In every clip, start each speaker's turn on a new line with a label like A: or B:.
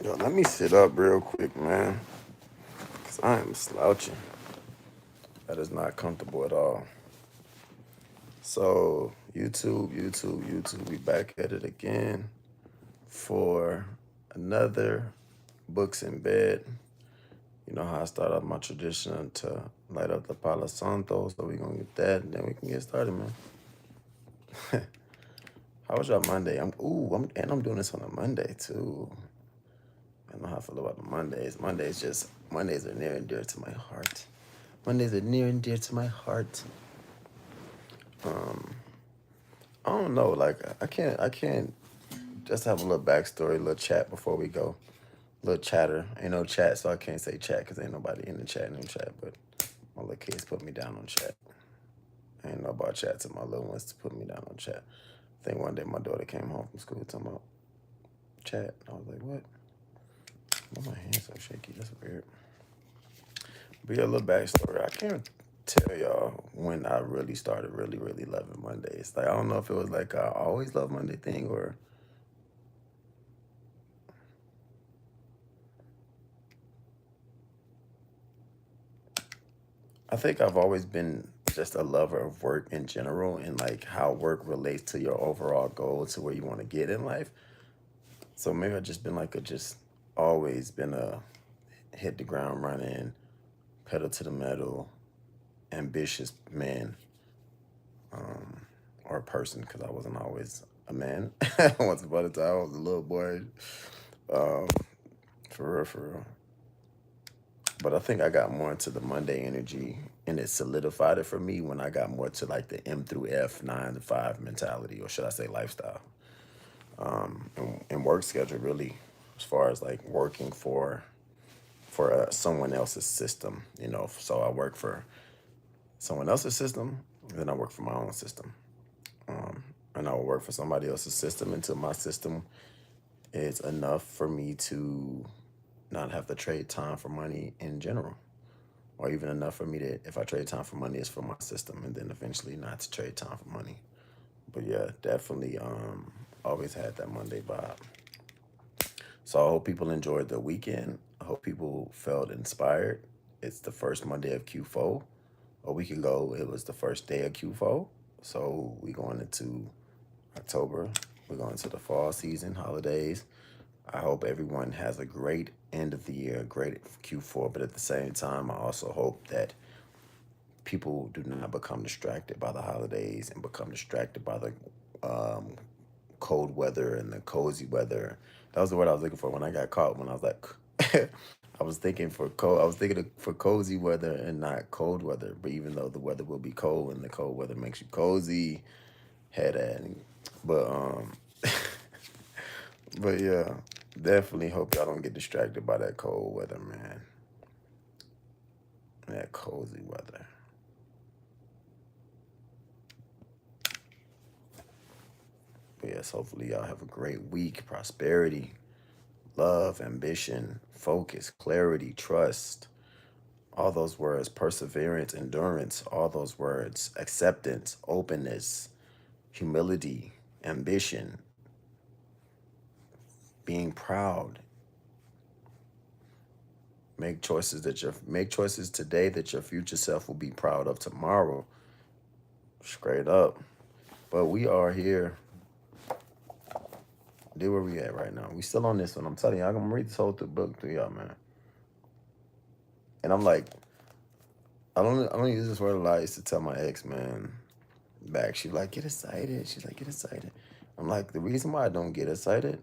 A: Yo, let me sit up real quick, man, because I am slouching. That is not comfortable at all. So, YouTube, we back at it again for another Books in Bed. You know how I start off my tradition to light up the Palo Santo, so we going to get that, and then we can get started, man. How was y'all Monday? I'm doing this on a Monday, too. I don't know how I feel about the Mondays. Mondays are near and dear to my heart. Mondays are near and dear to my heart. I don't know, like I can't just have a little backstory, a little chat before we go. A little chatter. Ain't no chat, so I can't say chat because ain't nobody in the chat, but my little kids put me down on chat. I ain't know about chat to my little ones to put me down on chat. I think one day my daughter came home from school talking about chat. I was like, what? Why my hands so shaky? That's weird. But yeah, a little backstory. I can't tell y'all when I really started really loving Mondays. Like I don't know if it was like I always love Monday thing or I think I've always been just a lover of work in general and like how work relates to your overall goal to where you want to get in life. So maybe I've just been like a just always been a hit the ground running, pedal to the metal, ambitious man or person because I wasn't always a man. Once upon a time, I was a little boy. Um, for real. But I think I got more into the Monday energy and it solidified it for me when I got more to like the M through F 9 to 5 mentality, or should I say lifestyle, and work schedule really, as far as like working for someone else's system, you know. So I work for someone else's system, and then I work for my own system, and I will work for somebody else's system until my system is enough for me to not have to trade time for money in general, or even enough for me to, if I trade time for money, it's for my system, and then eventually not to trade time for money. But yeah, definitely always had that Monday vibe. So I hope people enjoyed the weekend. I hope people felt inspired. It's the first Monday of Q4. A week ago, it was the first day of Q4. So we going into October. We're going into the fall season, holidays. I hope everyone has a great end of the year, great Q4. But at the same time, I also hope that people do not become distracted by the holidays and become distracted by the um, cold weather and the cozy weather. That was the word I was looking for when I got caught. When I was like, I was thinking for cold. I was thinking for cozy weather and not cold weather. But even though the weather will be cold and the cold weather makes you cozy, had that. But but yeah, definitely hope y'all don't get distracted by that cold weather, man. That cozy weather. But yes, hopefully y'all have a great week, prosperity, love, ambition, focus, clarity, trust, all those words, perseverance, endurance, all those words, acceptance, openness, humility, ambition, being proud. Make choices today that your future self will be proud of tomorrow. Straight up. But we are here. Do where we at right now. We still on this one. I'm telling you, I'm gonna read this whole book to y'all, man. And I'm like, I don't use this word a lot. I used to tell my ex, man, back. She's like, get excited. She's like, get excited. I'm like, the reason why I don't get excited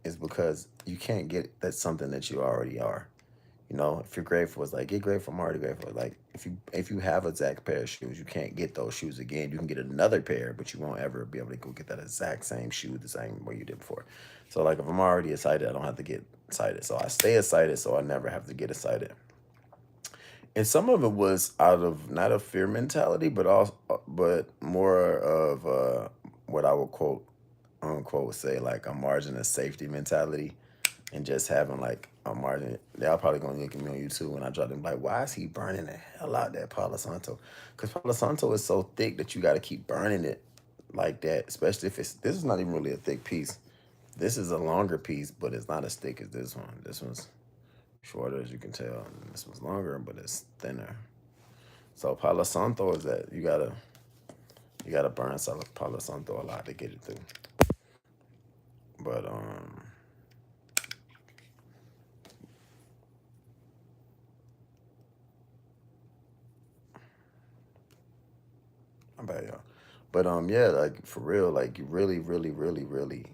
A: is because you can't get that's something that you already are. You know, if you're grateful, it's like get grateful. I'm already grateful. Like if you have a exact pair of shoes, you can't get those shoes again. You can get another pair, but you won't ever be able to go get that exact same shoe the same way you did before. So like if I'm already excited, I don't have to get excited. So I stay excited, so I never have to get excited. And some of it was out of not a fear mentality, but more of what I would quote unquote say like a margin of safety mentality, and just having like a margin. They're probably gonna look at me on YouTube when I drop them like, why is he burning the hell out that Palo Santo? Because Palo Santo is so thick that you got to keep burning it like that, especially if it's this is not even really a thick piece. This is a longer piece, but it's not as thick as this one. This one's shorter, as you can tell. And this one's longer, but it's thinner. So Palo Santo is that you gotta burn Palo Santo a lot to get it through. But I'm bad, y'all. But yeah, like for real, like you really, really, really, really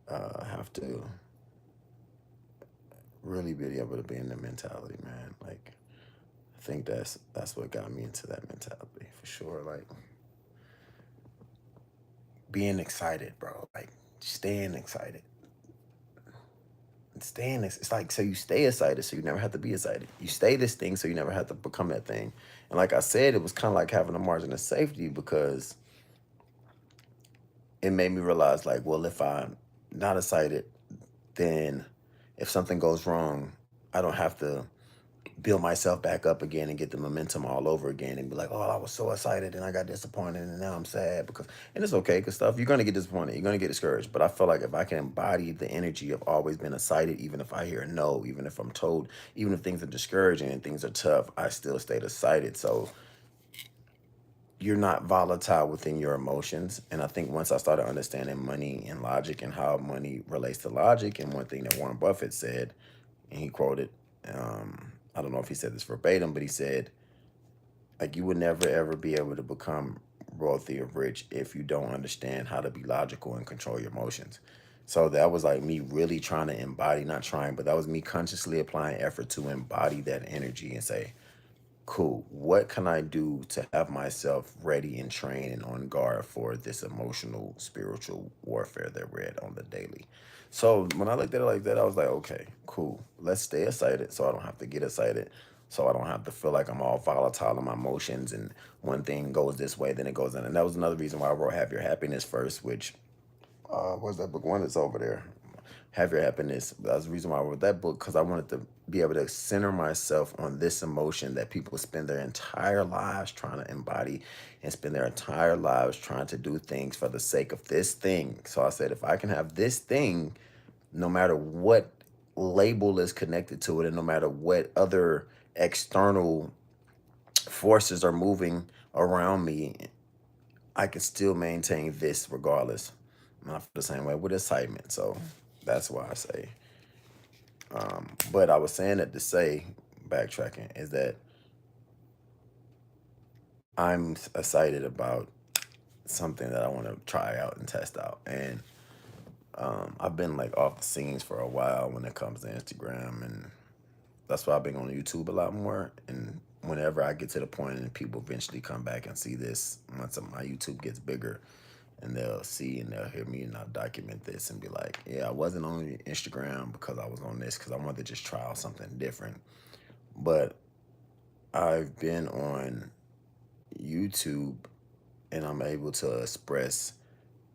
A: have to really be able to be in the mentality, man. Like I think that's what got me into that mentality for sure. Like being excited, bro. Like staying excited. Staying it's like so you stay excited so you never have to be excited. You stay this thing so you never have to become that thing. And like I said, it was kind of like having a margin of safety because it made me realize like, well, if I'm not excited, then if something goes wrong, I don't have to build myself back up again and get the momentum all over again and be like, oh, I was so excited and I got disappointed and now I'm sad because, and it's okay because stuff, you're going to get disappointed, you're going to get discouraged. But I feel like if I can embody the energy of always being excited, even if I hear a no, even if I'm told, even if things are discouraging and things are tough, I still stayed excited. So you're not volatile within your emotions. And I think once I started understanding money and logic and how money relates to logic, and one thing that Warren Buffett said, and he quoted, I don't know if he said this verbatim, but he said, like, you would never ever be able to become wealthy or rich if you don't understand how to be logical and control your emotions. So that was like me really trying to embody, not trying, but that was me consciously applying effort to embody that energy and say, cool, what can I do to have myself ready and trained and on guard for this emotional, spiritual warfare that we're at on the daily? So when I looked at it like that, I was like, okay, cool. Let's stay excited so I don't have to get excited. So I don't have to feel like I'm all volatile in my emotions and one thing goes this way, then it goes in. And that was another reason why I wrote Have Your Happiness First, which what's that book? One that's over there. Have Your Happiness. That was the reason why I wrote that book because I wanted to be able to center myself on this emotion that people spend their entire lives trying to embody and spend their entire lives trying to do things for the sake of this thing. So I said, if I can have this thing, no matter what label is connected to it and no matter what other external forces are moving around me, I can still maintain this regardless. And I feel the same way with excitement. So that's why I say. But I was saying that to say, backtracking, is that I'm excited about something that I want to try out and test out. And I've been like off the scenes for a while when it comes to Instagram. And that's why I've been on YouTube a lot more. And whenever I get to the point and people eventually come back and see this, once my YouTube gets bigger, and they'll see and they'll hear me and I'll document this and be like, yeah, I wasn't on Instagram because I was on this because I wanted to just try out something different. But I've been on YouTube and I'm able to express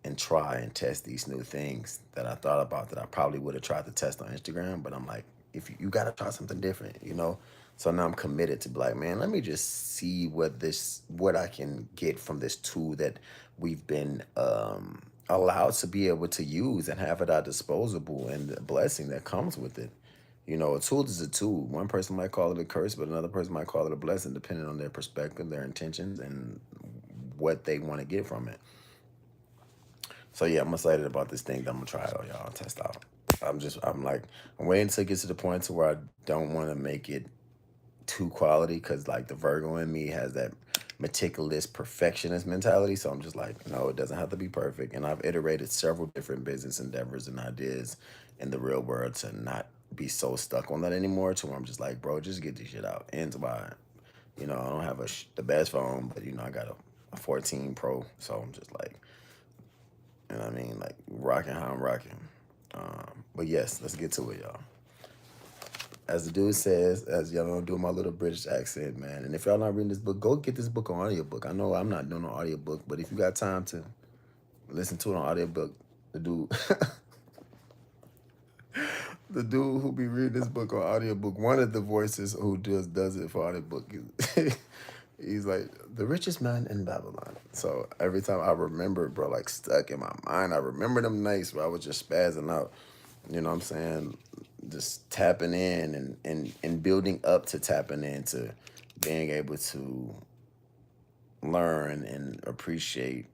A: and try and test these new things that I thought about that I probably would have tried to test on Instagram. But I'm like, if you got to try something different, you know? So now I'm committed to be like, man, let me just see what I can get from this tool that we've been allowed to be able to use and have at our disposable and the blessing that comes with it. You know, a tool is a tool. One person might call it a curse, but another person might call it a blessing, depending on their perspective, their intentions, and what they want to get from it. So yeah, I'm excited about this thing that I'm gonna try out, y'all. Test out. I'm like, I'm waiting to get to the point to where I don't want to make it too quality because like the Virgo in me has that meticulous perfectionist mentality. So I'm just like, no, it doesn't have to be perfect. And I've iterated several different business endeavors and ideas in the real world to not be so stuck on that anymore. To where I'm just like, bro, just get this shit out. Ends by, I don't have the best phone, but I got a 14 Pro. So I'm just like, you know what I mean? Like rocking how I'm rocking. But yes, let's get to it, y'all. As the dude says, as y'all know, doing my little British accent, man. And if y'all not reading this book, go get this book on audiobook. I know I'm not doing an audiobook, but if you got time to listen to it on audiobook, the dude the dude who be reading this book on audiobook, one of the voices who does it for audiobook He's like the richest man in Babylon. So every time I remember it, bro, like stuck in my mind. I remember them nights where I was just spazzing out. You know what I'm saying? Just tapping in and building up to tapping into being able to learn and appreciate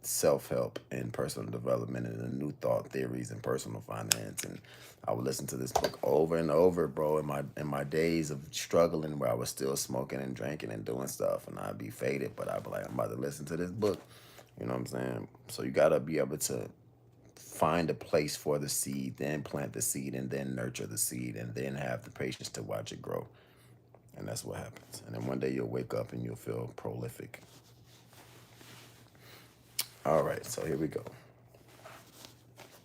A: self-help and personal development and the new thought theories and personal finance. And I would listen to this book over and over, bro, in my days of struggling where I was still smoking and drinking and doing stuff, and I'd be faded, but I'd be like, I'm about to listen to this book. You know what I'm saying? So you gotta be able to find a place for the seed, then plant the seed, and then nurture the seed, and then have the patience to watch it grow. And that's what happens. And then one day you'll wake up and you'll feel prolific. All right, so here we go.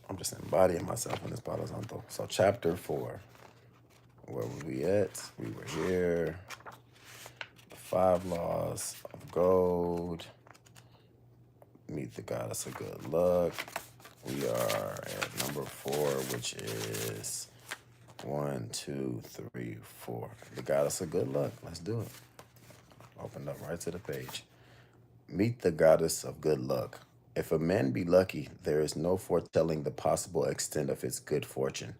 A: I'm just embodying myself in this Palo Santo. So chapter 4. Where were we at? We were here. The 5 laws of gold. Meet the goddess of good luck. We are at number 4, which is 1, 2, 3, 4. The goddess of good luck. Let's do it. Open up right to the page. Meet the goddess of good luck. If a man be lucky, there is no foretelling the possible extent of his good fortune.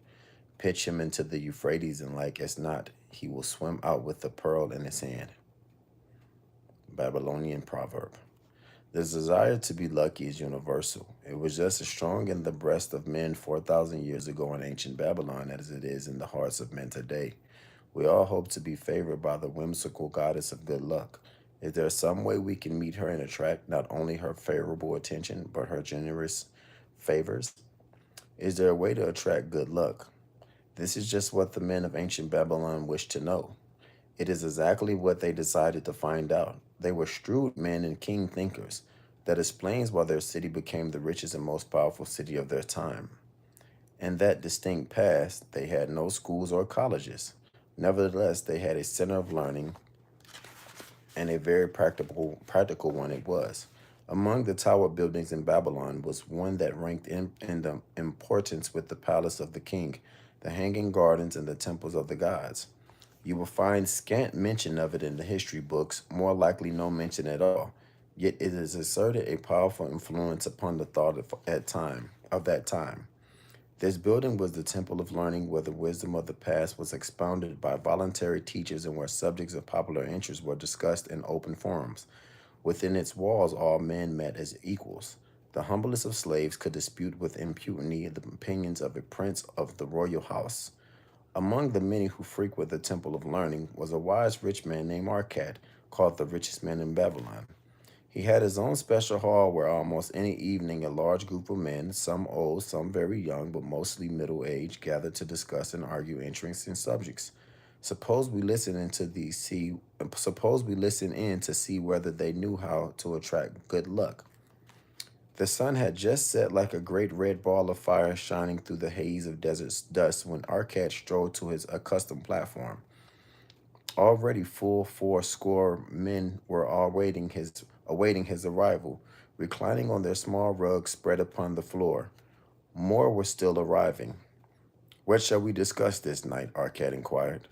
A: Pitch him into the Euphrates, and like as not, he will swim out with the pearl in his hand. Babylonian proverb. The desire to be lucky is universal. It was just as strong in the breast of men 4,000 years ago in ancient Babylon as it is in the hearts of men today. We all hope to be favored by the whimsical goddess of good luck. Is there some way we can meet her and attract not only her favorable attention, but her generous favors? Is there a way to attract good luck? This is just what the men of ancient Babylon wished to know. It is exactly what they decided to find out. They were shrewd men and keen thinkers. That explains why their city became the richest and most powerful city of their time. In that distinct past, they had no schools or colleges. Nevertheless, they had a center of learning, and a very practical one it was. Among the tower buildings in Babylon was one that ranked in the importance with the palace of the king, the hanging gardens, and the temples of the gods. You will find scant mention of it in the history books, more likely no mention at all. Yet it has exerted a powerful influence upon the thought of that time. This building was the temple of learning where the wisdom of the past was expounded by voluntary teachers and where subjects of popular interest were discussed in open forums. Within its walls, all men met as equals. The humblest of slaves could dispute with impunity the opinions of a prince of the royal house. Among the many who frequent the temple of learning was a wise rich man named Arcad, called the richest man in Babylon. He had his own special hall where almost any evening a large group of men, some old, some very young, but mostly middle-aged, gathered to discuss and argue interesting subjects. Suppose we listen in to suppose we listen in to see whether they knew how to attract good luck. The sun had just set like a great red ball of fire shining through the haze of desert dust when Arcad strode to his accustomed platform. Already full 4 score men were awaiting his arrival, reclining on their small rugs spread upon the floor. More were still arriving. What shall we discuss this night? Arcad inquired.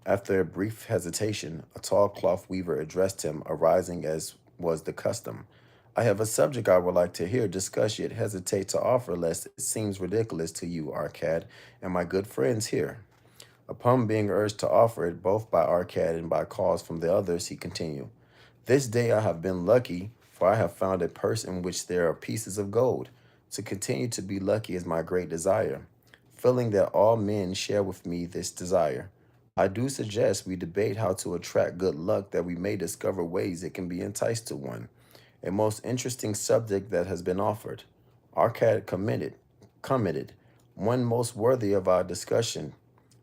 A: After a brief hesitation, a tall cloth weaver addressed him, arising as was the custom. I have a subject I would like to hear discussed, yet hesitate to offer lest it seems ridiculous to you, Arcad, and my good friends here. Upon being urged to offer it, both by Arcad and by calls from the others, he continued, This day I have been lucky, for I have found a purse in which there are pieces of gold. To continue to be lucky is my great desire, feeling that all men share with me this desire. I do suggest we debate how to attract good luck that we may discover ways it can be enticed to one. A most interesting subject that has been offered. Arcad commented, one most worthy of our discussion.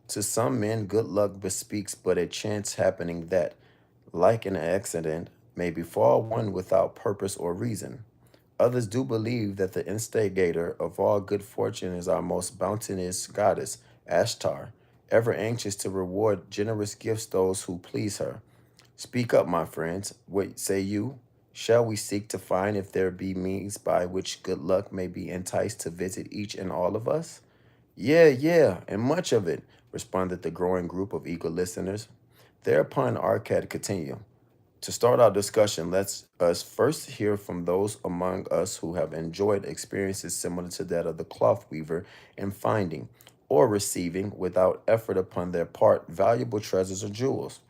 A: To some men, good luck bespeaks but a chance happening that, like an accident, may befall one without purpose or reason. Others do believe that the instigator of all good fortune is our most bounteous goddess, Ashtar, ever anxious to reward generous gifts those who please her. Speak up, my friends. What say you? Shall we seek to find if there be means by which good luck may be enticed to visit each and all of us? Yeah, and much of it, responded the growing group of eager listeners. Thereupon Arcad continued. To start our discussion, let's us first hear from those among us who have enjoyed experiences similar to that of the cloth weaver in finding or receiving, without effort upon their part, valuable treasures or jewels.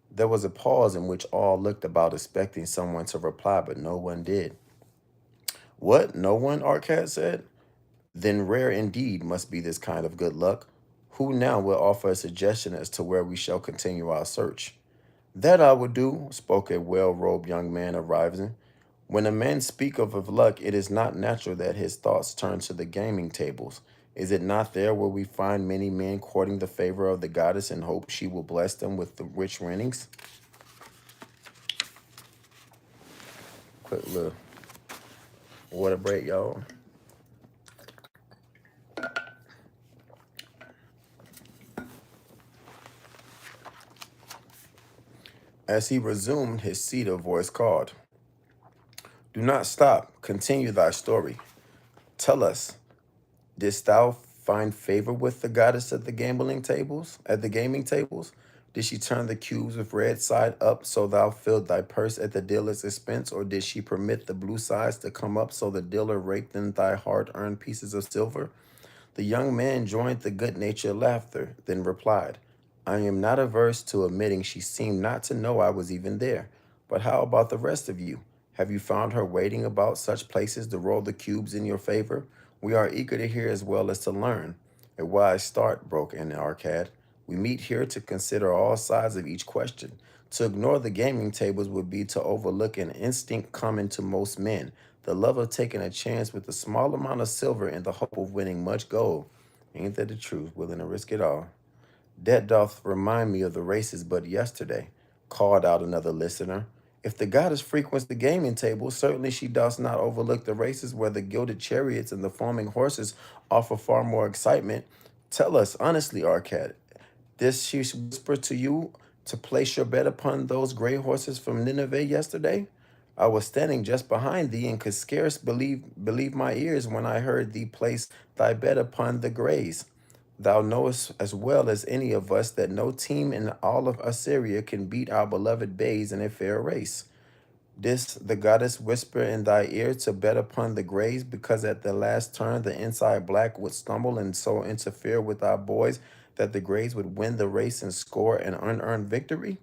A: There was a pause in which all looked about, expecting someone to reply, but no one did. What? No one? Arcad said. Then rare indeed must be this kind of good luck. Who now will offer a suggestion as to where we shall continue our search? That I will do, spoke a well-robed young man arriving. When a man speak of luck, it is not natural that his thoughts turn to the gaming tables. Is it not there where we find many men courting the favor of the goddess in hope she will bless them with the rich winnings? Quick little water break, y'all. As he resumed his seat, a voice called, "Do not stop. Continue thy story. Tell us, didst thou find favor with the goddess at the gambling tables? At the gaming tables? Did she turn the cubes with red side up so thou filled thy purse at the dealer's expense, or did she permit the blue sides to come up so the dealer raked in thy hard-earned pieces of silver?" The young man joined the good-natured laughter, then replied, "I am not averse to admitting she seemed not to know I was even there. But how about the rest of you? Have you found her waiting about such places to roll the cubes in your favor? We are eager to hear as well as to learn." "A wise start," broke in Arcad. "We meet here to consider all sides of each question. To ignore the gaming tables would be to overlook an instinct common to most men, the love of taking a chance with a small amount of silver in the hope of winning much gold. Ain't that the truth? Willing to risk it all." "That doth remind me of the races but yesterday," called out another listener. "If the goddess frequents the gaming table, certainly she does not overlook the races where the gilded chariots and the foaming horses offer far more excitement. Tell us honestly, Arcad, did she whisper to you to place your bet upon those gray horses from Nineveh yesterday? I was standing just behind thee and could scarce believe my ears when I heard thee place thy bet upon the grays. Thou knowest as well as any of us that no team in all of Assyria can beat our beloved bays in a fair race. Didst the goddess whisper in thy ear to bet upon the grays because at the last turn the inside black would stumble and so interfere with our boys that the grays would win the race and score an unearned victory?"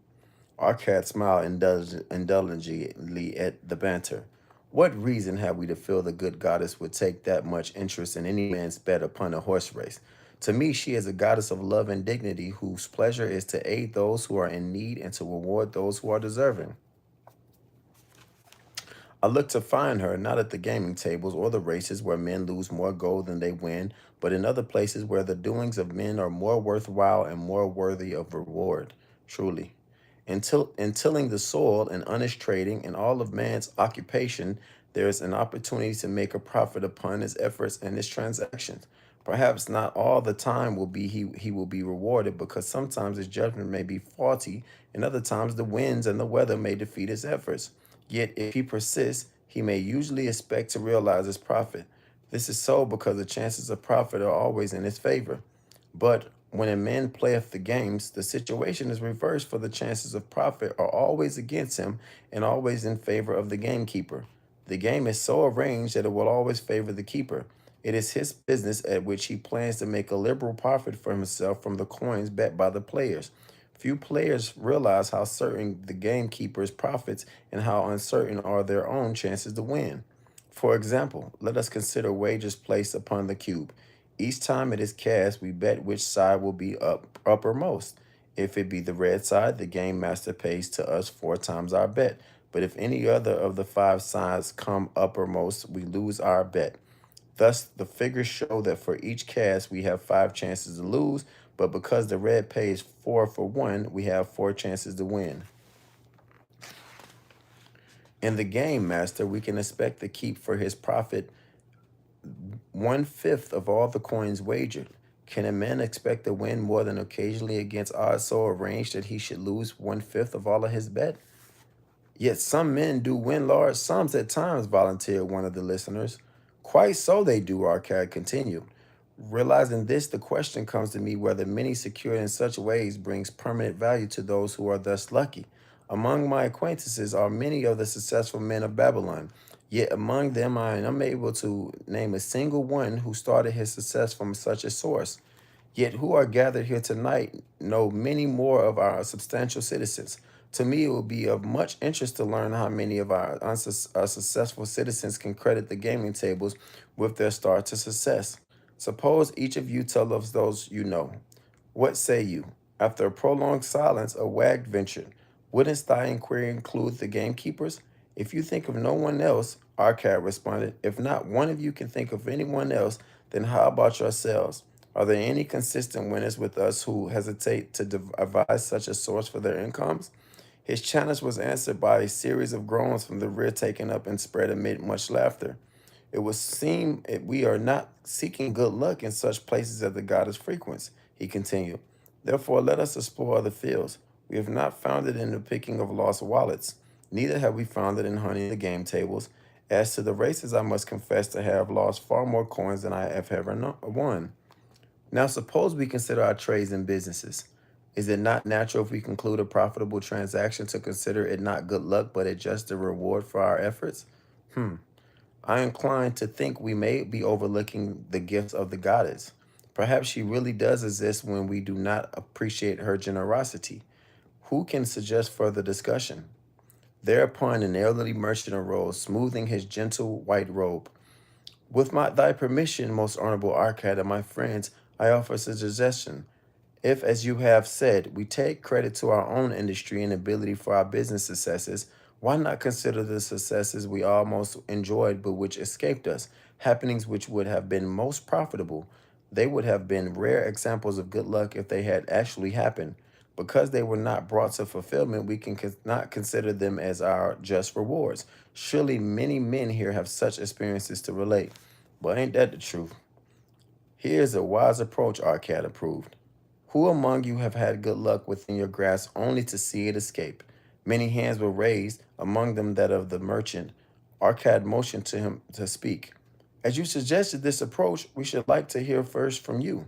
A: Arcad smiled indulgently at the banter. "What reason have we to feel the good goddess would take that much interest in any man's bet upon a horse race? To me, she is a goddess of love and dignity whose pleasure is to aid those who are in need and to reward those who are deserving. I look to find her not at the gaming tables or the races where men lose more gold than they win, but in other places where the doings of men are more worthwhile and more worthy of reward. Truly. In tilling the soil and honest trading and all of man's occupation, there is an opportunity to make a profit upon his efforts and his transactions. Perhaps not all the time he will be rewarded, because sometimes his judgment may be faulty, and other times the winds and the weather may defeat his efforts. Yet if he persists, he may usually expect to realize his profit. This is so because the chances of profit are always in his favor. But when a man playeth the games, the situation is reversed, for the chances of profit are always against him and always in favor of the gamekeeper. The game is so arranged that it will always favor the keeper. It is his business at which he plans to make a liberal profit for himself from the coins bet by the players. Few players realize how certain the gamekeeper's profits and how uncertain are their own chances to win. For example, let us consider wagers placed upon the cube. Each time it is cast, we bet which side will be uppermost. If it be the red side, the game master pays to us 4 times our bet. But if any other of the 5 sides come uppermost, we lose our bet. Thus, the figures show that for each cast, we have 5 chances to lose, but because the red pays 4 for 1, we have 4 chances to win. In the game master, we can expect to keep for his profit 1/5 of all the coins wagered. Can a man expect to win more than occasionally against odds so arranged that he should lose 1/5 of all of his bet? Yet some men do win large sums at times, volunteered one of the listeners. Quite so they do, Arcad continued. Realizing this, the question comes to me whether many secured in such ways brings permanent value to those who are thus lucky. Among my acquaintances are many of the successful men of Babylon. Yet among them I am unable to name a single one who started his success from such a source. Yet who are gathered here tonight know many more of our substantial citizens. To me, it will be of much interest to learn how many of our successful citizens can credit the gaming tables with their start to success. Suppose each of you tell us those you know. What say you? After a prolonged silence, a wag ventured. Wouldn't thy inquiry include the gamekeepers? If you think of no one else, Arcad responded, if not one of you can think of anyone else, then how about yourselves? Are there any consistent winners with us who hesitate to devise such a source for their incomes? His challenge was answered by a series of groans from the rear taken up and spread amid much laughter. It would seem we are not seeking good luck in such places as the goddess frequents, he continued. Therefore, let us explore other fields. We have not found it in the picking of lost wallets, neither have we found it in hunting the game tables. As to the races, I must confess to have lost far more coins than I have ever won. Now, suppose we consider our trades and businesses. Is it not natural if we conclude a profitable transaction to consider it not good luck but a just a reward for our efforts? I incline to think we may be overlooking the gifts of the goddess. Perhaps she really does exist when we do not appreciate her generosity. Who can suggest further discussion? Thereupon an elderly merchant arose, smoothing his gentle white robe. With thy permission, most honorable Arcad and my friends, I offer a suggestion. If, as you have said, we take credit to our own industry and ability for our business successes, why not consider the successes we almost enjoyed but which escaped us, happenings which would have been most profitable? They would have been rare examples of good luck if they had actually happened. Because they were not brought to fulfillment, we can not consider them as our just rewards. Surely many men here have such experiences to relate. But ain't that the truth? Here's a wise approach, Arcad approved. Who among you have had good luck within your grasp only to see it escape? Many hands were raised, among them that of the merchant. Arcad motioned to him to speak. As you suggested this approach, we should like to hear first from you.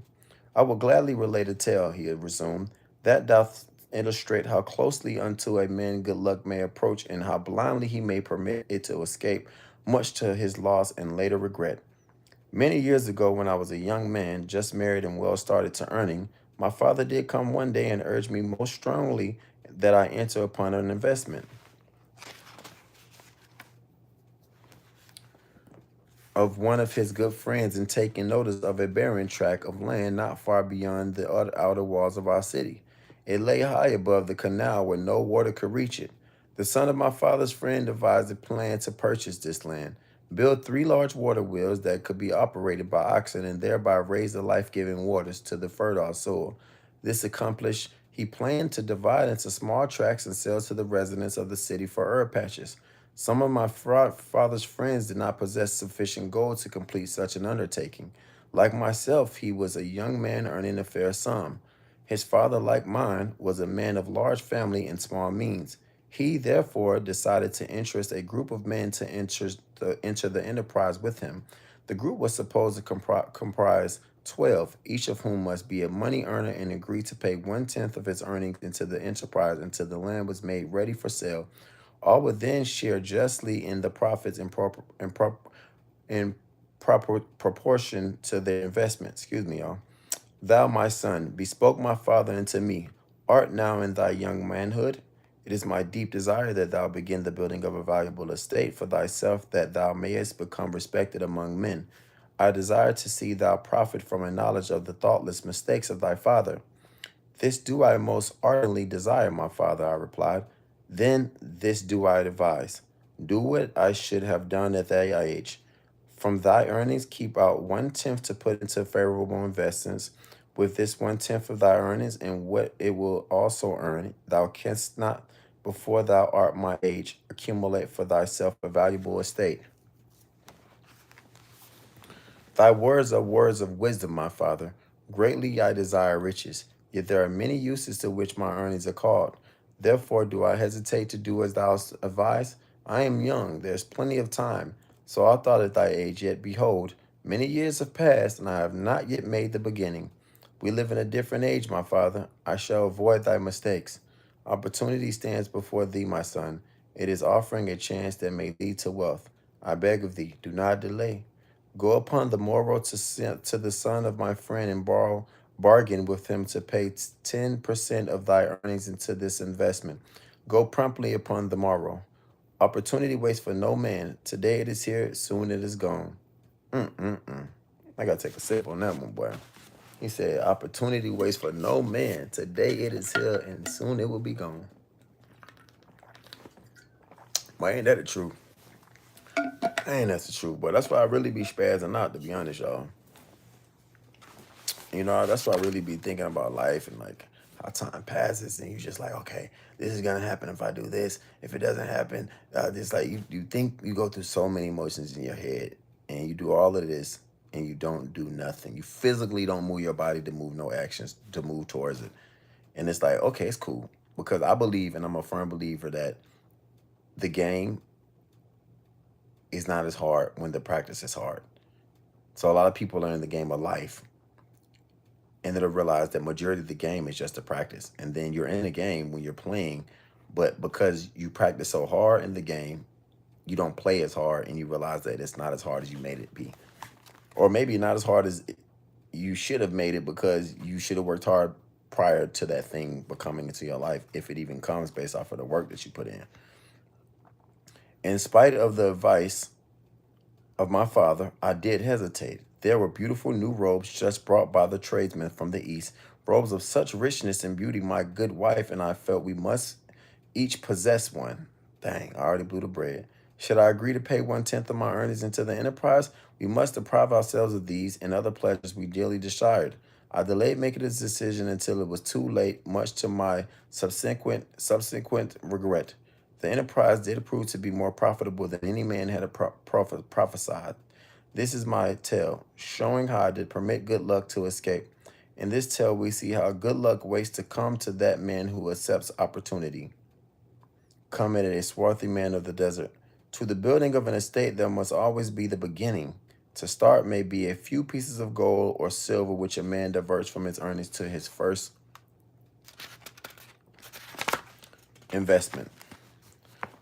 A: I will gladly relate a tale, he had resumed, that doth illustrate how closely unto a man good luck may approach and how blindly he may permit it to escape, much to his loss and later regret. Many years ago, when I was a young man, just married and well started to earning, my father did come one day and urged me most strongly that I enter upon an investment of one of his good friends and taking notice of a barren tract of land not far beyond the outer walls of our city. It lay high above the canal where no water could reach it. The son of my father's friend devised a plan to purchase this land, build three large water wheels that could be operated by oxen, and thereby raise the life giving waters to the fertile soil. This accomplished, he planned to divide into small tracts and sell to the residents of the city for herb patches. Some of my father's friends did not possess sufficient gold to complete such an undertaking. Like myself, he was a young man earning a fair sum. His father, like mine, was a man of large family and small means. He, therefore, decided to interest a group of men to enter the enterprise with him. The group was supposed to comprise 12, each of whom must be a money earner and agree to pay 1/10 of his earnings into the enterprise until the land was made ready for sale. All would then share justly in the profits in proper proportion to their investment. Excuse me, y'all. Thou, my son, bespoke my father unto me. Art now in thy young manhood? It is my deep desire that thou begin the building of a valuable estate for thyself, that thou mayest become respected among men. I desire to see thou profit from a knowledge of the thoughtless mistakes of thy father. This do I most ardently desire, my father, I replied. Then this do I advise. Do what I should have done at thy age. From thy earnings, keep out 1/10 to put into favorable investments. With this 1/10 of thy earnings and what it will also earn, thou canst not, before thou art my age, accumulate for thyself a valuable estate. Thy words are words of wisdom, my father. Greatly I desire riches, yet there are many uses to which my earnings are called. Therefore do I hesitate to do as thou advise. I am young, there is plenty of time. So I thought at thy age, yet behold, many years have passed, and I have not yet made the beginning. We live in a different age, my father. I shall avoid thy mistakes. Opportunity stands before thee, my son. It is offering a chance that may lead to wealth. I beg of thee, do not delay. Go upon the morrow to the son of my friend and bargain with him to pay 10% of thy earnings into this investment. Go promptly upon the morrow. Opportunity waits for no man. Today it is here, soon it is gone. Mm-mm-mm. I gotta take a sip on that one, boy. He said, opportunity waits for no man. Today it is here, and soon it will be gone. Well, ain't that the truth? Ain't that's the truth, but that's why I really be spazzing out, to be honest, y'all. You know, that's why I really be thinking about life and like how time passes, and you just like, okay, this is gonna happen if I do this. If it doesn't happen, this like you think you go through so many emotions in your head, and you do all of this, and you don't do nothing. You physically don't move your body to move no actions to move towards it, and it's like, okay, it's cool because I believe, and I'm a firm believer that the game is not as hard when the practice is hard. So a lot of people are in the game of life and they'll realize that majority of the game is just a practice. And then you're in a game when you're playing, but because you practice so hard in the game, you don't play as hard and you realize that it's not as hard as you made it be. Or maybe not as hard as you should have made it because you should have worked hard prior to that thing becoming into your life, if it even comes based off of the work that you put in. In spite of the advice of my father, I did hesitate. There were beautiful new robes just brought by the tradesmen from the east, robes of such richness and beauty, my good wife and I felt we must each possess one. Dang, I already blew the bread. Should I agree to pay 1/10 of my earnings into the enterprise? We must deprive ourselves of these and other pleasures we dearly desired. I delayed making this decision until it was too late, much to my subsequent regret. The enterprise did prove to be more profitable than any man had prophesied. This is my tale, showing how I did permit good luck to escape. In this tale, we see how good luck waits to come to that man who accepts opportunity. Commented a swarthy man of the desert. To the building of an estate, there must always be the beginning. To start may be a few pieces of gold or silver which a man diverts from his earnings to his first investment.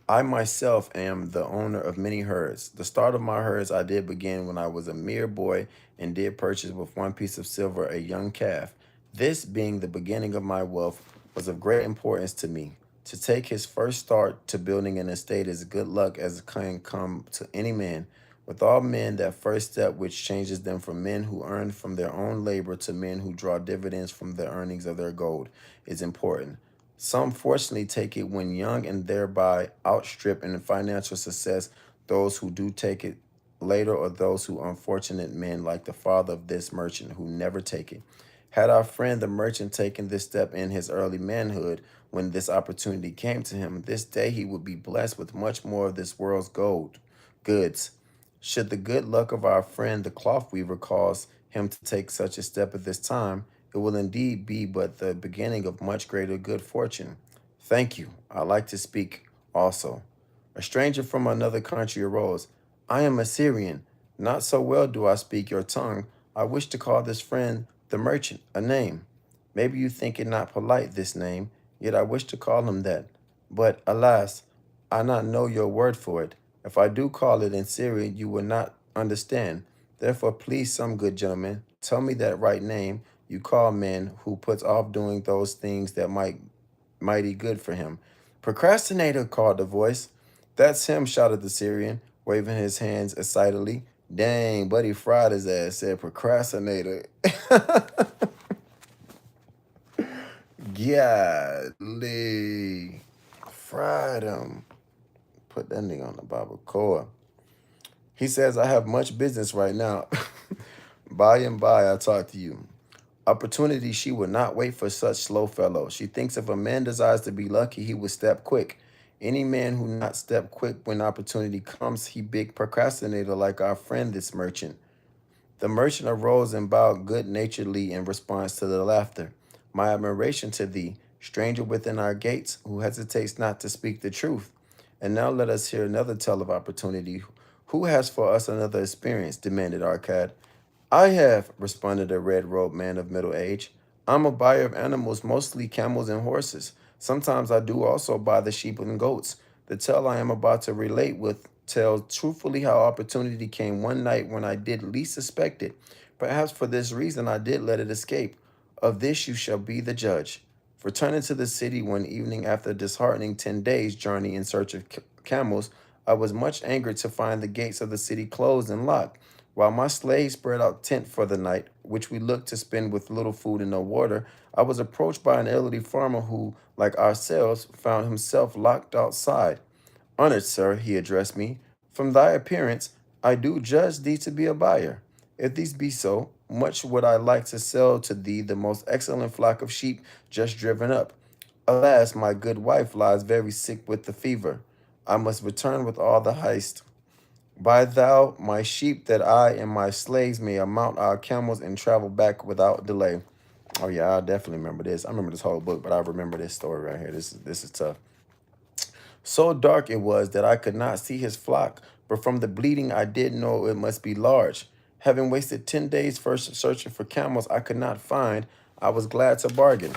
A: I myself am the owner of many herds. The start of my herds I did begin when I was a mere boy and did purchase with one piece of silver a young calf. This, being the beginning of my wealth, was of great importance to me. To take his first start to building an estate is good luck as can come to any man. With all men, that first step which changes them from men who earn from their own labor to men who draw dividends from the earnings of their gold is important. Some fortunately take it when young and thereby outstrip in financial success those who do take it later, or those who unfortunate men like the father of this merchant who never take it. Had our friend the merchant taken this step in his early manhood, when this opportunity came to him, this day he would be blessed with much more of this world's goods. Should the good luck of our friend the cloth weaver cause him to take such a step at this time, it will indeed be but the beginning of much greater good fortune. Thank you. I like to speak also. A stranger from another country arose. I am a Syrian. Not so well do I speak your tongue. I wish to call this friend the merchant a name. Maybe you think it not polite, this name, yet I wish to call him that. But alas, I not know your word for it. If I do call it in Syrian, you will not understand. Therefore, please, some good gentleman, tell me that right name you call men who puts off doing those things that mighty good for him. Procrastinator, called the voice. That's him, shouted the Syrian, waving his hands excitedly. Dang, buddy fried his ass, said procrastinator. Golly. Fried him. Put that nigga on the barbacoa. He says, I have much business right now. By and by, I'll talk to you. Opportunity, she would not wait for such slow fellow. She thinks if a man desires to be lucky, he would step quick. Any man who not step quick when opportunity comes, he big procrastinator like our friend this merchant. The merchant arose and bowed good-naturedly in response to the laughter. My admiration to thee, stranger within our gates, who hesitates not to speak the truth. And now let us hear another tale of opportunity. Who has for us another experience? Demanded Arcad. I have, responded a red-robed man of middle age. I'm a buyer of animals, mostly camels and horses. Sometimes I do also buy the sheep and goats. The tale I am about to relate with tells truthfully how opportunity came one night when I did least suspect it. Perhaps for this reason I did let it escape. Of this you shall be the judge. Returning to the city one evening after a disheartening 10 days' journey in search of camels, I was much angered to find the gates of the city closed and locked. While my slaves spread out tent for the night, which we looked to spend with little food and no water, I was approached by an elderly farmer who, like ourselves, found himself locked outside. Honored sir, he addressed me, from thy appearance, I do judge thee to be a buyer. If these be so, much would I like to sell to thee the most excellent flock of sheep just driven up. Alas, my good wife lies very sick with the fever. I must return with all the haste. Buy thou my sheep that I and my slaves may mount our camels and travel back without delay. Oh yeah, I definitely remember this. I remember this whole book, but I remember this story right here. This is tough. So dark it was that I could not see his flock, but from the bleating I did know it must be large. Having wasted 10 days first searching for camels I could not find, I was glad to bargain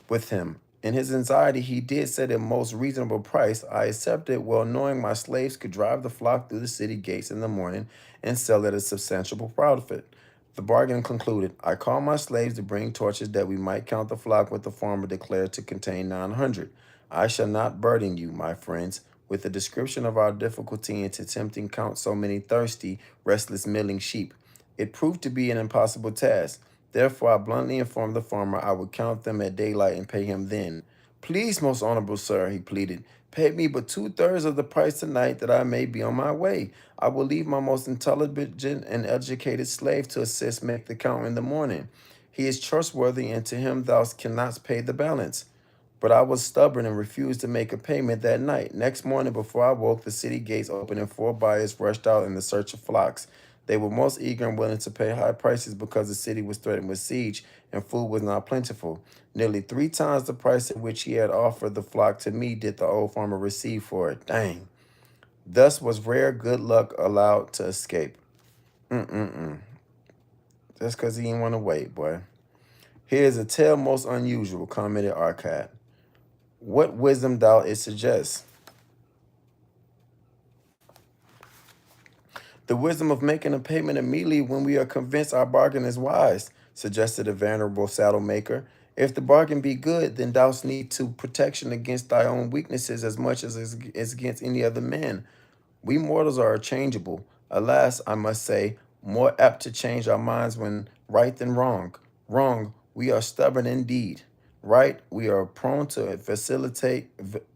A: with him. In his anxiety, he did set a most reasonable price. I accepted, well knowing my slaves could drive the flock through the city gates in the morning and sell at a substantial profit. The bargain concluded. I called my slaves to bring torches that we might count the flock, what the farmer declared to contain 900. I shall not burden you, my friends, with a description of our difficulty in attempting count so many thirsty, restless milling sheep. It proved to be an impossible task. Therefore, I bluntly informed the farmer I would count them at daylight and pay him then. Please, most honorable sir, he pleaded, pay me but two-thirds of the price tonight that I may be on my way. I will leave my most intelligent and educated slave to assist make the count in the morning. He is trustworthy, and to him thou cannot pay the balance. But I was stubborn and refused to make a payment that night. Next morning, before I woke, the city gates opened and four buyers rushed out in the search of flocks. They were most eager and willing to pay high prices because the city was threatened with siege and food was not plentiful. Nearly 3 times the price at which he had offered the flock to me did the old farmer receive for it. Dang. Thus was rare good luck allowed to escape. Mm-mm-mm. Just because he didn't want to wait, boy. Here's a tale most unusual, commented Arcad. What wisdom thou it suggests? The wisdom of making a payment immediately when we are convinced our bargain is wise, suggested the venerable saddle maker. If the bargain be good, then thou need to protection against thy own weaknesses as much as against any other man. We mortals are changeable. Alas, I must say, more apt to change our minds when right than wrong. Wrong, we are stubborn indeed. Right, we are prone to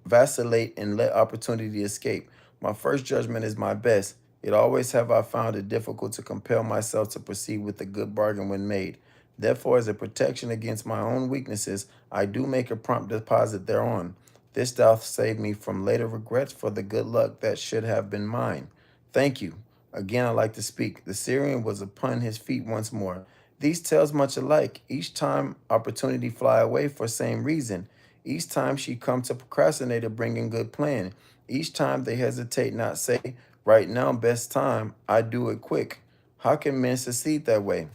A: vacillate, and let opportunity escape. My first judgment is my best. Yet always have I found it difficult to compel myself to proceed with a good bargain when made. Therefore, as a protection against my own weaknesses, I do make a prompt deposit thereon. This doth save me from later regrets for the good luck that should have been mine. Thank you. Again, I like to speak. The Syrian was upon his feet once more. These tales much alike. Each time opportunity fly away for same reason. Each time she come to procrastinate or bringing good plan. Each time they hesitate not say, right now best time, I do it quick. How can men succeed that way?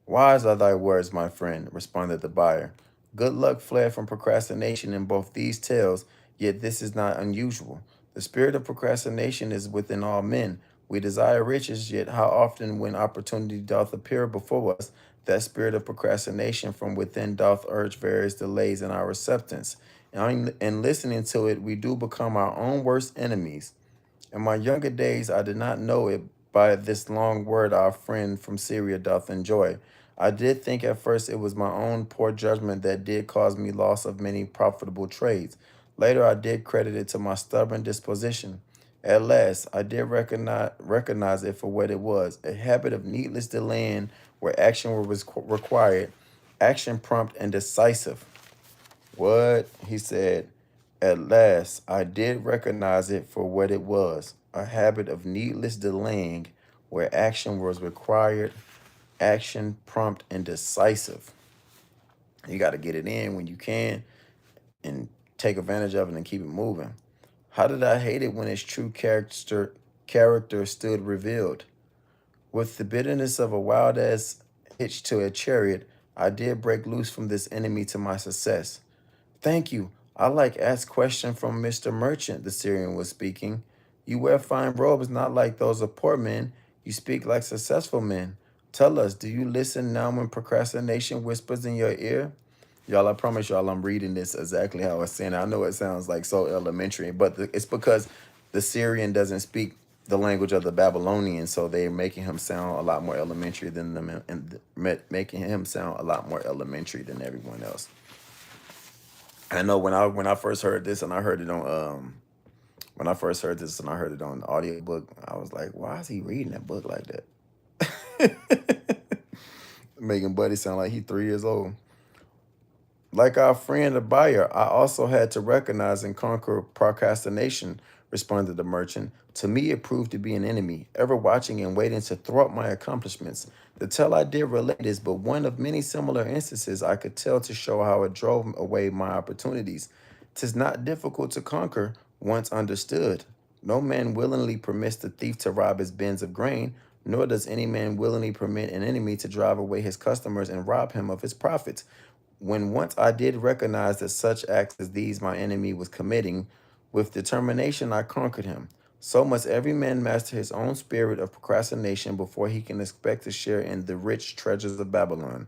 A: Wise are thy words, my friend, responded the buyer. Good luck fled from procrastination in both these tales, yet this is not unusual. The spirit of procrastination is within all men. We desire riches, yet how often when opportunity doth appear before us, that spirit of procrastination from within doth urge various delays in our acceptance. And listening to it, we do become our own worst enemies. In my younger days, I did not know it by this long word our friend from Syria doth enjoy. I did think at first it was my own poor judgment that did cause me loss of many profitable trades. Later, I did credit it to my stubborn disposition. At last, I did recognize it for what it was, a habit of needless delaying where action was required, action prompt and decisive. What? He said, at last, I did recognize it for what it was, a habit of needless delaying where action was required, action prompt and decisive. You got to get it in when you can and take advantage of it and keep it moving. How did I hate it when its true character stood revealed? With the bitterness of a wild ass hitched to a chariot, I did break loose from this enemy to my success. Thank you. I like ask question from Mr. Merchant, the Syrian was speaking. You wear fine robes not like those of poor men. You speak like successful men. Tell us, do you listen now when procrastination whispers in your ear? Y'all, I promise y'all I'm reading this exactly how it's saying. I know it sounds like so elementary, but it's because the Syrian doesn't speak the language of the Babylonians, so they're making him sound a lot more elementary than them, and making him sound a lot more elementary than everyone else. I know when I first heard this and I heard it on when I first heard this and I heard it on the audiobook, I was like, why is he reading that book like that? Making Buddy sound like he 3 years old. Like our friend the buyer, I also had to recognize and conquer procrastination, responded the merchant. To me, it proved to be an enemy, ever watching and waiting to thwart my accomplishments. The tale I did relate is but one of many similar instances I could tell to show how it drove away my opportunities. 'Tis not difficult to conquer once understood. No man willingly permits the thief to rob his bins of grain, nor does any man willingly permit an enemy to drive away his customers and rob him of his profits. When once I did recognize that such acts as these my enemy was committing, with determination I conquered him. So must every man master his own spirit of procrastination before he can expect to share in the rich treasures of Babylon.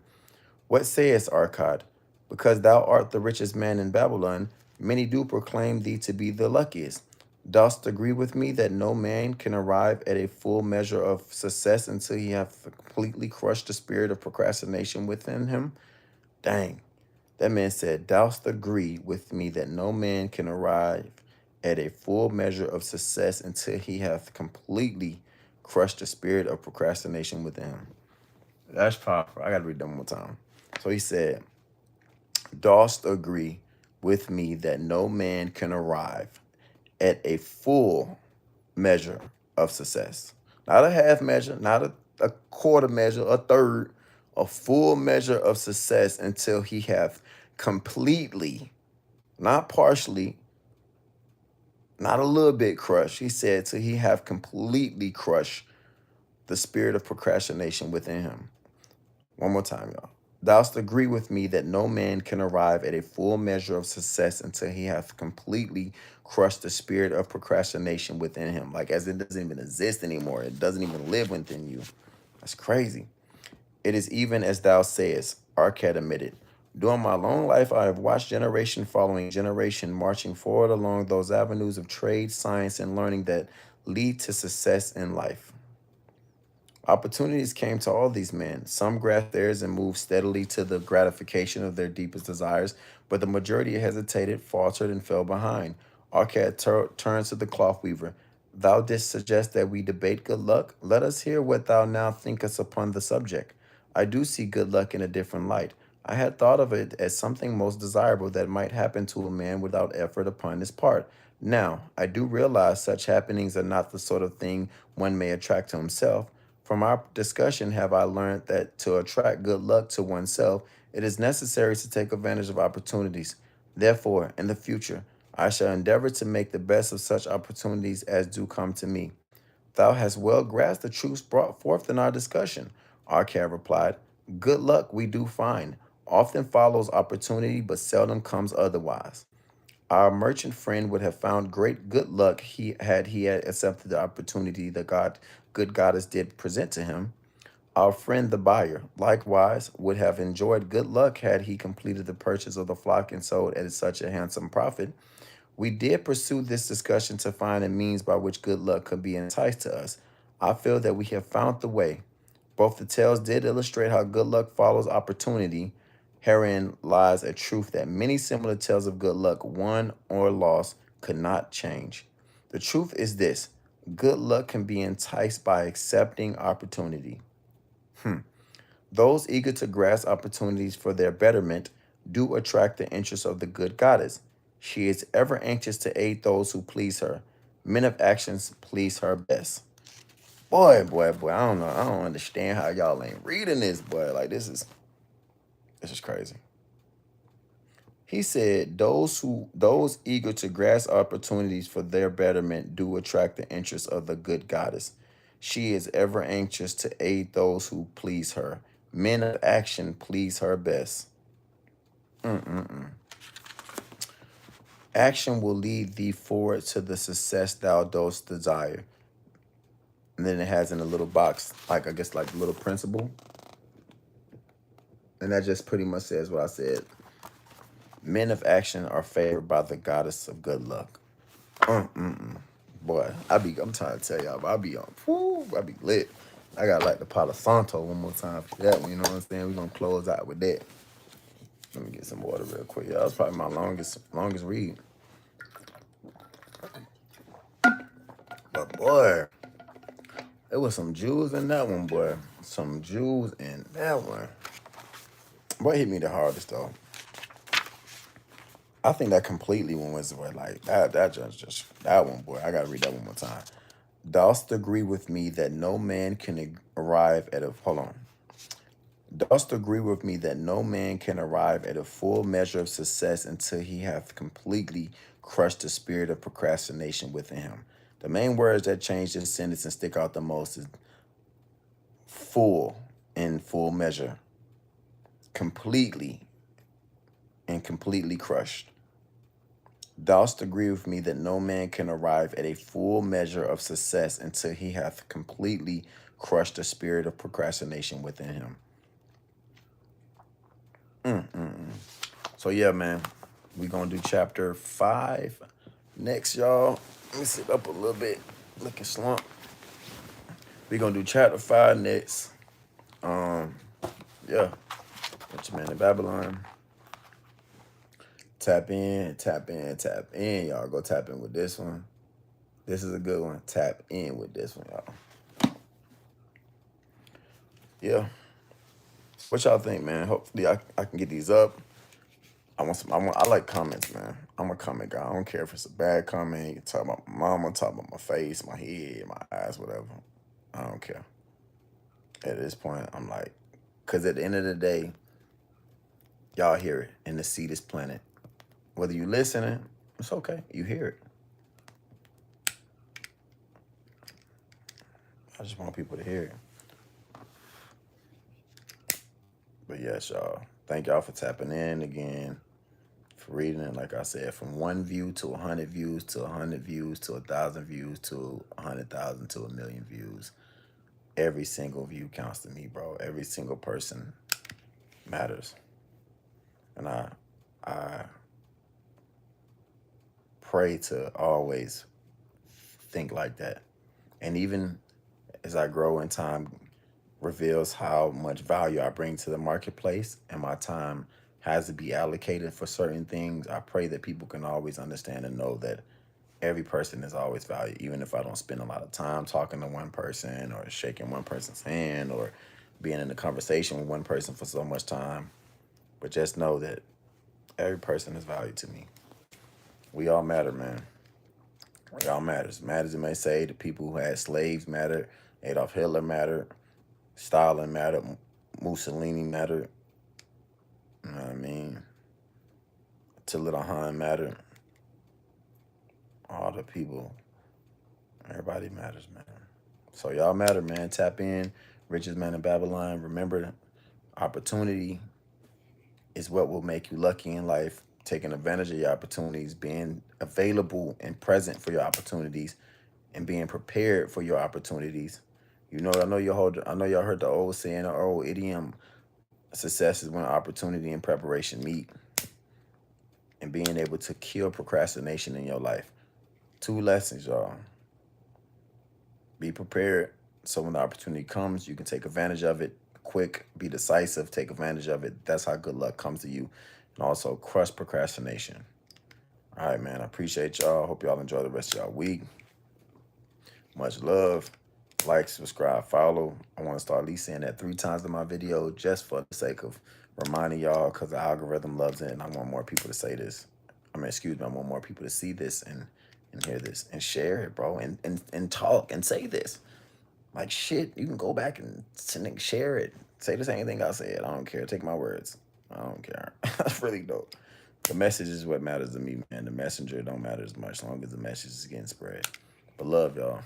A: What sayest, Arcad? Because thou art the richest man in Babylon, many do proclaim thee to be the luckiest. Dost agree with me that no man can arrive at a full measure of success until he hath completely crushed the spirit of procrastination within him? Dang. That man said, Dost agree with me that no man can arrive at a full measure of success until he hath completely crushed the spirit of procrastination within him. That's powerful. I got to read that one more time. So he said, Dost agree with me that no man can arrive at a full measure of success? Not a half measure, not a quarter measure, a third, a full measure of success until he hath completely, not partially, not a little bit crushed. He said, till he have completely crushed the spirit of procrastination within him. One more time, y'all. Thou'st agree with me that no man can arrive at a full measure of success until he hath completely crushed the spirit of procrastination within him. Like as it doesn't even exist anymore. It doesn't even live within you. That's crazy. It is even as thou sayest, Arcad admitted. During my long life, I have watched generation following generation marching forward along those avenues of trade, science, and learning that lead to success in life. Opportunities came to all these men. Some grasped theirs and moved steadily to the gratification of their deepest desires, but the majority hesitated, faltered, and fell behind. Arcad turned to the cloth weaver. Thou didst suggest that we debate good luck. Let us hear what thou now thinkest upon the subject. I do see good luck in a different light. I had thought of it as something most desirable that might happen to a man without effort upon his part. Now, I do realize such happenings are not the sort of thing one may attract to himself. From our discussion, have I learned that to attract good luck to oneself, it is necessary to take advantage of opportunities. Therefore, in the future, I shall endeavor to make the best of such opportunities as do come to me. Thou hast well grasped the truths brought forth in our discussion, Arcad replied. Good luck we do find. Often follows opportunity, but seldom comes otherwise. Our merchant friend would have found great good luck he had accepted the opportunity the good goddess did present to him. Our friend the buyer, likewise, would have enjoyed good luck had he completed the purchase of the flock and sold at such a handsome profit. We did pursue this discussion to find a means by which good luck could be enticed to us. I feel that we have found the way. Both the tales did illustrate how good luck follows opportunity. Herein lies a truth that many similar tales of good luck, won or lost, could not change. The truth is this: good luck can be enticed by accepting opportunity. Those eager to grasp opportunities for their betterment do attract the interest of the good goddess. She is ever anxious to aid those who please her. Men of actions please her best. Boy, I don't know. I don't understand how y'all ain't reading this, boy. Like this is crazy. He said, those eager to grasp opportunities for their betterment do attract the interest of the good goddess. She is ever anxious to aid those who please her. Men of action please her best. Mm-mm-mm. Action will lead thee forward to the success thou dost desire. And then it has in a little box, like I guess like a little principle. And that just pretty much says what I said. Men of action are favored by the goddess of good luck. Boy, I'm trying to tell y'all, but I be lit. I got like the Palo Santo one more time for that one, you know what I'm saying? We're gonna close out with that. Let me get some water real quick. Yeah, that was probably my longest read. But boy, there was some jewels in that one, boy. Some jewels in that one. Boy, hit me the hardest though. I think that completely one was where like that just that one, boy. I gotta read that one more time. Dost agree with me that no man can arrive at a hold on. Dost agree with me that no man can arrive at a full measure of success until he hath completely crushed the spirit of procrastination within him. The main words that change this sentence and stick out the most is full in full measure, completely and completely crushed. Dost agree with me that no man can arrive at a full measure of success until he hath completely crushed the spirit of procrastination within him. So yeah, man, we gonna do chapter 5 next, y'all. Let me sit up a little bit, looking slump. We gonna do chapter 5 next. Yeah, Richest Man in Babylon. Tap in, tap in, tap in, y'all. Go tap in with this one. This is a good one. Tap in with this one, y'all. Yeah. What y'all think, man? Hopefully I can get these up. I like comments, man. I'm a comment guy. I don't care if it's a bad comment. You can talk about my mama, talk about my face, my head, my eyes, whatever. I don't care. At this point, I'm like, because at the end of the day, y'all hear it in the See This Planet. Whether you listening, it's okay. You hear it. I just want people to hear it. But yes, y'all. Thank y'all for tapping in again, for reading it. Like I said, from 1 view to 100 views to 100 views to 1,000 views to 100,000 to 1,000,000 views. Every single view counts to me, bro. Every single person matters. And I pray to always think like that. And even as I grow in time, reveals how much value I bring to the marketplace, and my time has to be allocated for certain things. I pray that people can always understand and know that every person is always valued, even if I don't spend a lot of time talking to one person or shaking one person's hand or being in a conversation with one person for so much time. But just know that every person is valued to me. We all matter, man. We all matters. Matters, it may say, the people who had slaves mattered. Adolf Hitler mattered. Stalin mattered. Mussolini mattered. You know what I mean? Attila Han mattered. All the people. Everybody matters, man. So y'all matter, man. Tap in. Richest Man in Babylon. Remember, opportunity is what will make you lucky in life. Taking advantage of your opportunities, being available and present for your opportunities, and being prepared for your opportunities. You know, I know y'all heard the old saying, the old idiom, success is when opportunity and preparation meet. And being able to kill procrastination in your life. 2 lessons, y'all. Be prepared so when the opportunity comes, you can take advantage of it quick, be decisive, take advantage of it. That's how good luck comes to you. And also crush procrastination. All right, man. I appreciate y'all. Hope y'all enjoy the rest of y'all week. Much love. Like, subscribe, follow. I want to start at least saying that 3 times in my video just for the sake of reminding y'all, because the algorithm loves it and I want more people to say this. I want more people to see this and hear this and share it, bro, and talk and say this. Like, shit, you can go back and share it. Say the same thing I said. I don't care. Take my words. I don't care. I really don't. The message is what matters to me, man. The messenger don't matter as much, as long as the message is getting spread. But love, y'all.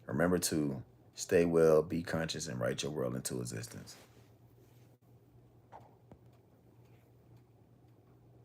A: Remember to stay well, be conscious, and write your world into existence.